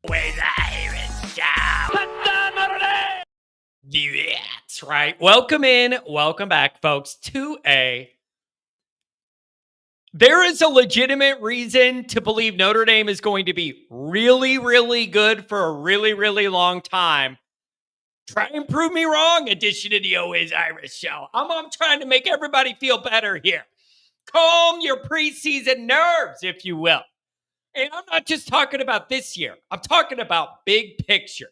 Always Irish show. That's right. Welcome in. Welcome back, folks, There is a legitimate reason to believe Notre Dame is going to be really, really good for a really, really long time. Try and prove me wrong, edition of the Always Irish show. I'm trying to make everybody feel better here. Calm your preseason nerves, if you will. And I'm not just talking about this year. I'm talking about big picture.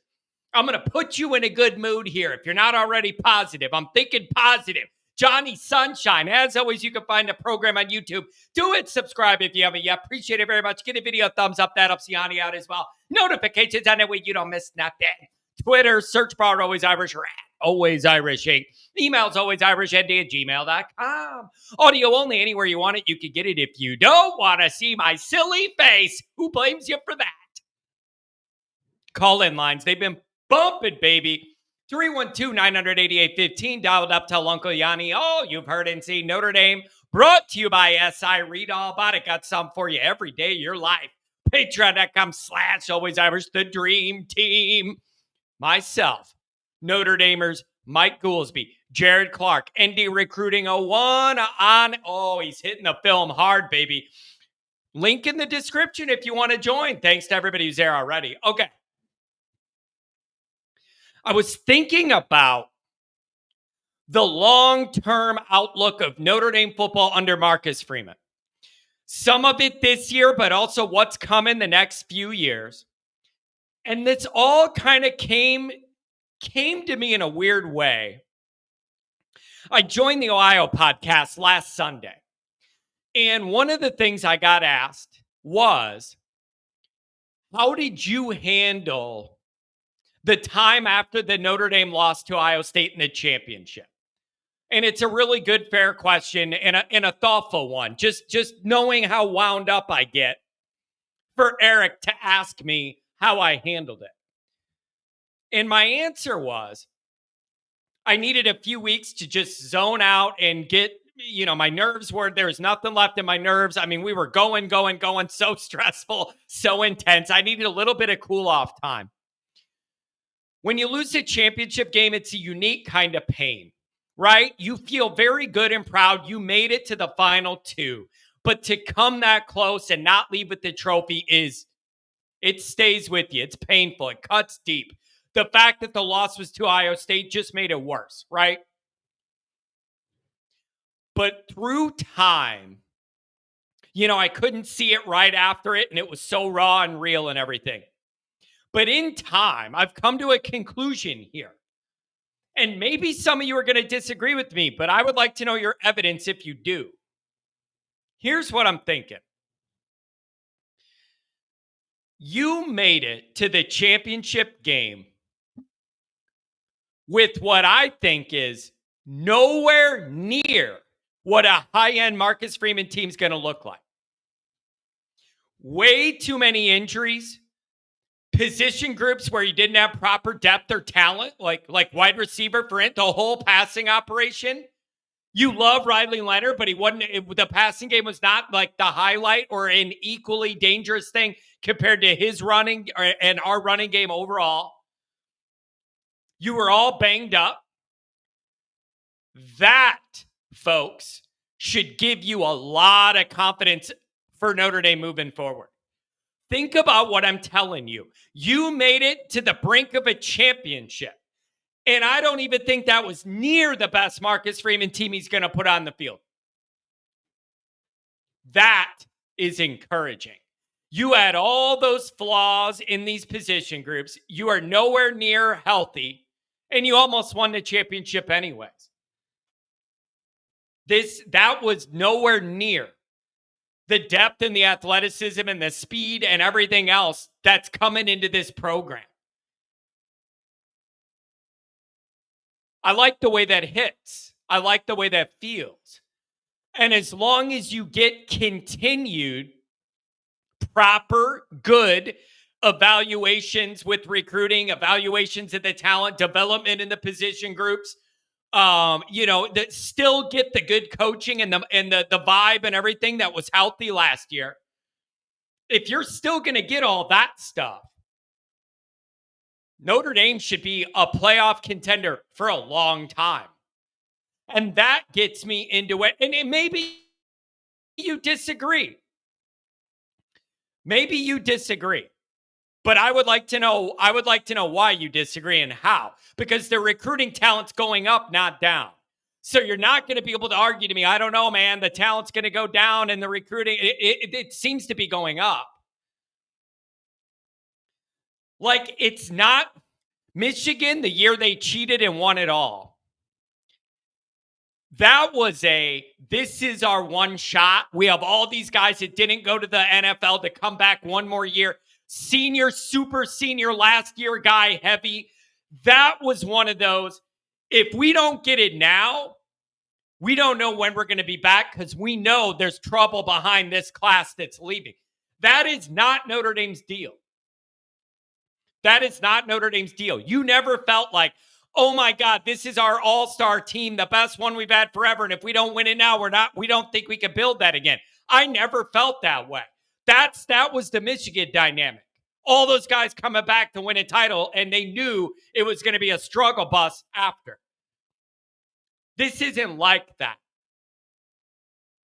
I'm going to put you in a good mood here. If you're not already positive, I'm thinking positive. Johnny Sunshine. As always, you can find the program on YouTube. Do it. Subscribe if you haven't yet. Appreciate it very much. Give the video a thumbs up. That helps Yanni out as well. Notifications on that way you don't miss nothing. Twitter, search bar Always Irish or at Always Irish 8. Emails alwaysirishnd@gmail.com. Audio only anywhere you want it. You can get it if you don't want to see my silly face. Who blames you for that? Call-in lines. They've been bumping, baby. 312-988-15. Dialed up. Tell Uncle Yanni all you've heard and seen. Notre Dame brought to you by SI. Read all about it. Got some for you every day of your life. Patreon.com/Always Irish, the dream team. Myself, Notre Damers, Mike Goolsby, Jared Clark, ND Recruiting 01 on. Oh, he's hitting the film hard, baby. Link in the description if you want to join. Thanks to everybody who's there already. Okay. I was thinking about the long-term outlook of Notre Dame football under Marcus Freeman. Some of it this year, but also what's coming the next few years. And this all kind of came to me in a weird way. I joined the Ohio podcast last Sunday. And one of the things I got asked was, how did you handle the time after the Notre Dame lost to Ohio State in the championship? And it's a really good, fair question and a thoughtful one. Just knowing how wound up I get for Eric to ask me how I handled it. And my answer was, I needed a few weeks to just zone out and get, my nerves there was nothing left in my nerves. I mean, we were going, so stressful, so intense. I needed a little bit of cool off time. When you lose a championship game, it's a unique kind of pain, right? You feel very good and proud. You made it to the final two, but to come that close and not leave with the trophy it stays with you. It's painful. It cuts deep. The fact that the loss was to Ohio State just made it worse, right? But through time, I couldn't see it right after it, and it was so raw and real and everything. But in time, I've come to a conclusion here. And maybe some of you are going to disagree with me, but I would like to know your evidence if you do. Here's what I'm thinking. You made it to the championship game with what I think is nowhere near what a high-end Marcus Freeman team's going to look like. Way too many injuries. Position groups where you didn't have proper depth or talent, like wide receiver for it, the whole passing operation. You love Riley Leonard, but the passing game was not like the highlight or an equally dangerous thing compared to his running and our running game overall. You were all banged up. That, folks, should give you a lot of confidence for Notre Dame moving forward. Think about what I'm telling you. You made it to the brink of a championship. And I don't even think that was near the best Marcus Freeman team he's going to put on the field. That is encouraging. You had all those flaws in these position groups. You are nowhere near healthy, and you almost won the championship anyways. That was nowhere near the depth and the athleticism and the speed and everything else that's coming into this program. I like the way that hits. I like the way that feels. And as long as you get continued proper, good evaluations with recruiting, evaluations of the talent, development in the position groups, that still get the good coaching and the vibe and everything that was healthy last year. If you're still going to get all that stuff, Notre Dame should be a playoff contender for a long time. And that gets me into it. And maybe you disagree. Maybe you disagree. But I would like to know why you disagree and how. Because their recruiting talent's going up, not down. So you're not going to be able to argue to me, I don't know, man, the talent's going to go down and the recruiting, it seems to be going up. Like, it's not Michigan, the year they cheated and won it all. That was this is our one shot. We have all these guys that didn't go to the NFL to come back one more year. Senior, super senior, last year guy, heavy. That was one of those. If we don't get it now, we don't know when we're going to be back because we know there's trouble behind this class that's leaving. That is not Notre Dame's deal. That is not Notre Dame's deal. You never felt like, oh my God, this is our all-star team, the best one we've had forever. And if we don't win it now, we don't think we can build that again. I never felt that way. That was the Michigan dynamic. All those guys coming back to win a title, and they knew it was going to be a struggle bus after. This isn't like that.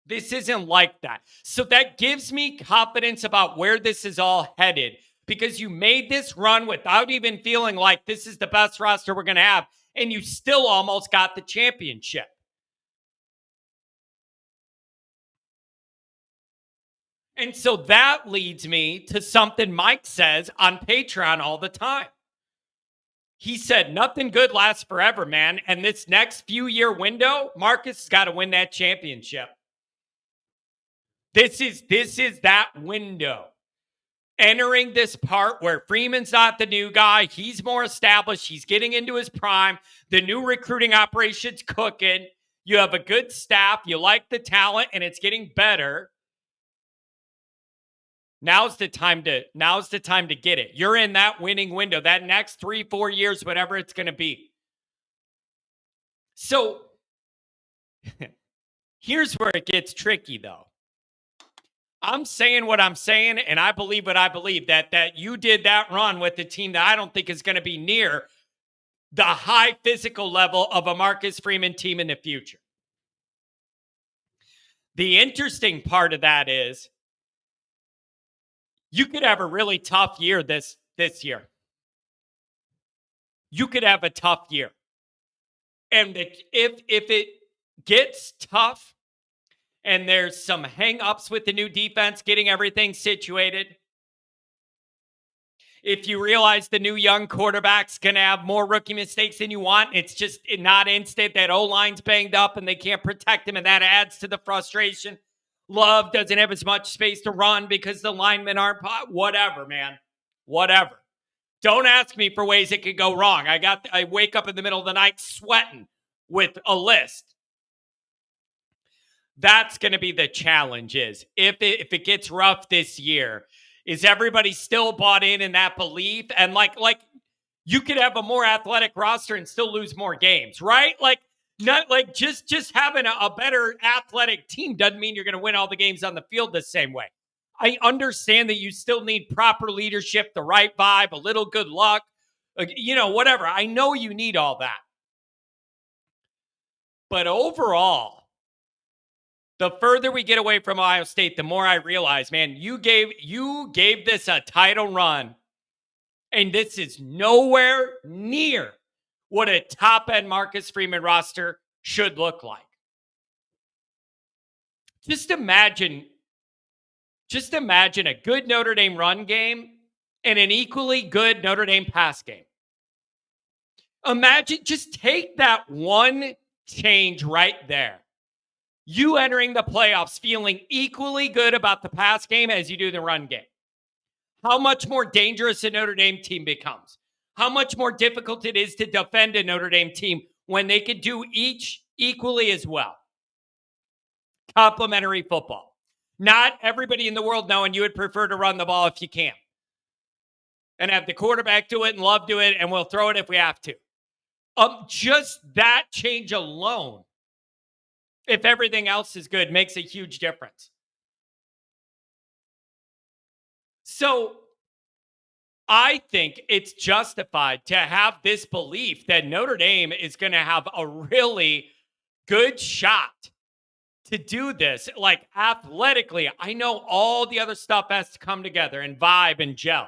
This isn't like that. So that gives me confidence about where this is all headed, because you made this run without even feeling like this is the best roster we're going to have, and you still almost got the championship. And so that leads me to something Mike says on Patreon all the time. He said, nothing good lasts forever, man. And this next few year window, Marcus has got to win that championship. This is that window. Entering this part where Freeman's not the new guy. He's more established. He's getting into his prime. The new recruiting operation's cooking. You have a good staff. You like the talent, and it's getting better. Now's the time to get it. You're in that winning window, that next 3-4 years, whatever it's going to be. So here's where it gets tricky, though. I'm saying what I'm saying, and I believe what I believe, that you did that run with the team that I don't think is going to be near the high physical level of a Marcus Freeman team in the future. The interesting part of that is you could have a really tough year this year. You could have a tough year. And if it gets tough and there's some hang-ups with the new defense getting everything situated, if you realize the new young quarterback's going to have more rookie mistakes than you want, it's just not instant that O-line's banged up and they can't protect him, and that adds to the frustration. Love doesn't have as much space to run because the linemen aren't whatever, man. Whatever. Don't ask me for ways it could go wrong. I wake up in the middle of the night sweating with a list. That's going to be the challenge. Is if it gets rough this year, is everybody still bought in that belief? And like you could have a more athletic roster and still lose more games, right? Like, not like just having a better athletic team doesn't mean you're going to win all the games on the field the same way. I understand that you still need proper leadership, the right vibe, a little good luck, whatever. I know you need all that. But overall, the further we get away from Ohio State, the more I realize, man, you gave this a title run, and this is nowhere near what a top-end Marcus Freeman roster should look like. Just imagine a good Notre Dame run game and an equally good Notre Dame pass game. Imagine, just take that one change right there. You entering the playoffs feeling equally good about the pass game as you do the run game. How much more dangerous a Notre Dame team becomes. How much more difficult it is to defend a Notre Dame team when they could do each equally as well. Complementary football. Not everybody in the world knowing you would prefer to run the ball if you can. And have the quarterback do it and Love do it, and we'll throw it if we have to. Just that change alone, if everything else is good, makes a huge difference. So I think it's justified to have this belief that Notre Dame is going to have a really good shot to do this, like athletically. I know all the other stuff has to come together and vibe and gel.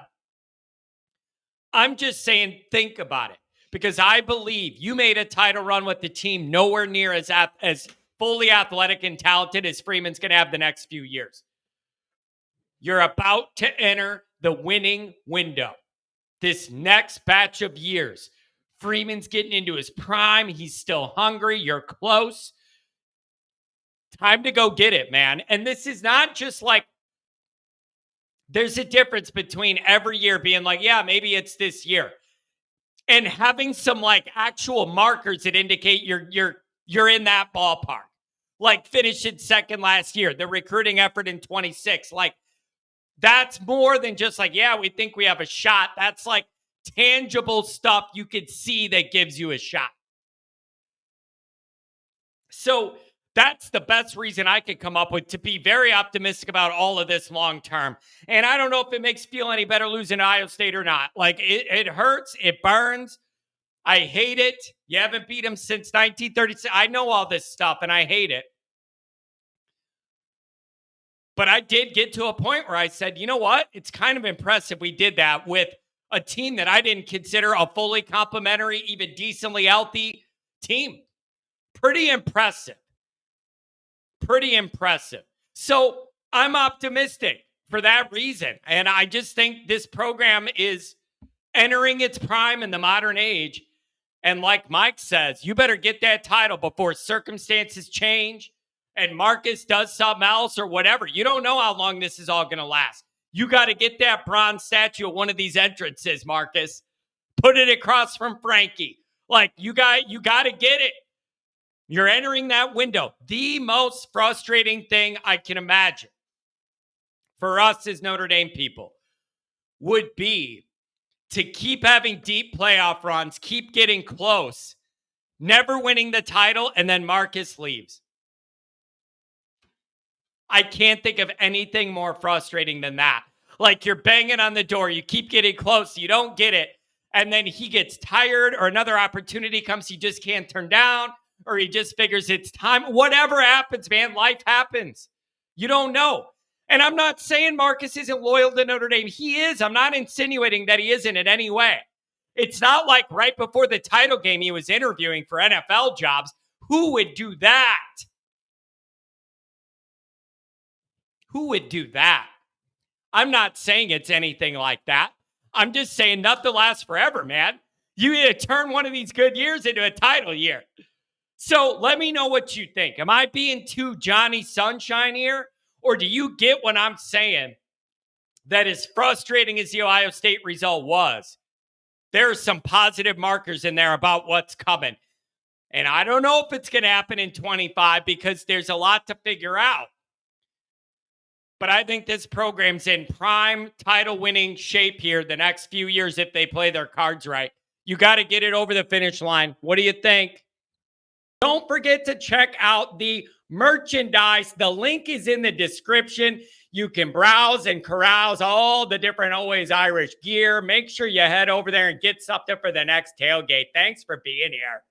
I'm just saying, think about it, because I believe you made a title run with the team nowhere near as fully athletic and talented as Freeman's going to have the next few years. You're about to enter the winning window. This next batch of years, Freeman's getting into his prime. He's still hungry. You're close. Time to go get it, man. And this is not just like, there's a difference between every year being like, yeah, maybe it's this year, and having some like actual markers that indicate you're in that ballpark. Like finishing second last year, the recruiting effort in 26. Like, that's more than just like, yeah, we think we have a shot. That's like tangible stuff you could see that gives you a shot. So that's the best reason I could come up with to be very optimistic about all of this long term. And I don't know if it makes you feel any better losing to Ohio State or not. Like, it hurts. It burns. I hate it. You haven't beat them since 1936. I know all this stuff and I hate it. But I did get to a point where I said, you know what? It's kind of impressive we did that with a team that I didn't consider a fully complimentary, even decently healthy team. Pretty impressive. Pretty impressive. So I'm optimistic for that reason. And I just think this program is entering its prime in the modern age. And like Mike says, you better get that title before circumstances change and Marcus does something else or whatever. You don't know how long this is all going to last. You got to get that bronze statue at one of these entrances, Marcus. Put it across from Frankie. Like, you got to get it. You're entering that window. The most frustrating thing I can imagine for us as Notre Dame people would be to keep having deep playoff runs, keep getting close, never winning the title, and then Marcus leaves. I can't think of anything more frustrating than that. Like, you're banging on the door, you keep getting close, you don't get it, and then he gets tired or another opportunity comes he just can't turn down, or he just figures it's time. Whatever happens, man, life happens. You don't know. And I'm not saying Marcus isn't loyal to Notre Dame. He is. I'm not insinuating that he isn't in any way. It's not like right before the title game he was interviewing for NFL jobs. Who would do that? Who would do that? I'm not saying it's anything like that. I'm just saying nothing lasts forever, man. You need to turn one of these good years into a title year. So let me know what you think. Am I being too Johnny Sunshine here? Or do you get what I'm saying? That as frustrating as the Ohio State result was, there are some positive markers in there about what's coming. And I don't know if it's going to happen in 25 because there's a lot to figure out. But I think this program's in prime title-winning shape here the next few years if they play their cards right. You got to get it over the finish line. What do you think? Don't forget to check out the merchandise. The link is in the description. You can browse and carouse all the different Always Irish gear. Make sure you head over there and get something for the next tailgate. Thanks for being here.